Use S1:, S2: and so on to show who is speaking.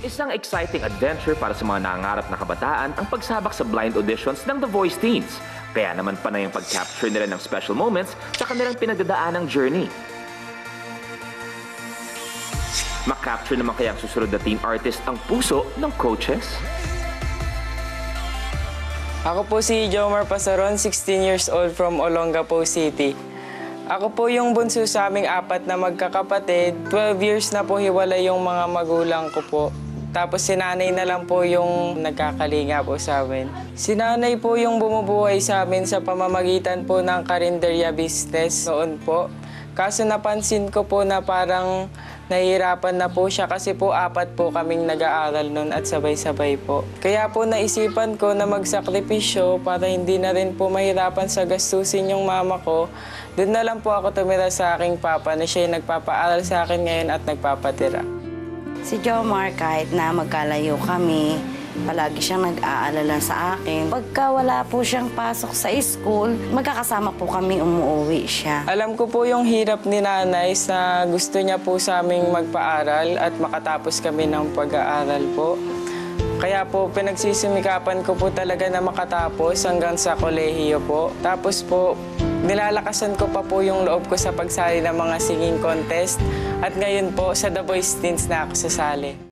S1: Isang exciting adventure para sa mga nangarap na kabataan ang pagsabak sa blind auditions ng The Voice Teens. Kaya naman panay ang pag-capture nila ng special moments sa kanilang pinagdadaanang journey. Makapture naman kaya ang susunod na teen artist ang puso ng coaches?
S2: Ako po si Jomar Pasaron, 16 years old from Olongapo City. Ako po yung bunso sa aming apat na magkakapatid. 12 years na po hiwalay yung mga magulang ko po. Tapos si nanay na lang po yung nagkakalinga po sa amin. Si nanay po yung bumubuhay sa amin sa pamamagitan po ng karinderya business noon po. Kaso napansin ko po na parang nahihirapan na po siya kasi po apat po kaming nag-aaral noon at sabay-sabay po. Kaya po naisipan ko na magsakripisyo para hindi na rin po mahirapan sa gastusin yung mama ko. Doon na lang po ako tumira sa aking papa na siya yung nagpapaaral sa akin ngayon at nagpapatira.
S3: Si Jomar, kahit na magkalayo kami, palagi siyang nag-aalala sa akin. Pagka wala po siyang pasok sa school, magkakasama po kami umuwi siya.
S2: Alam ko po yung hirap ni nanay sa gusto niya po sa aming magpaaral at makatapos kami ng pag-aaral po. Kaya po pinagsisimikapan ko po talaga na makatapos hanggang sa kolehiyo po. Tapos po, nilalakasan ko pa po yung loob ko sa pagsali ng mga singing contest. At ngayon po, sa The Voice Teens na ako sasali.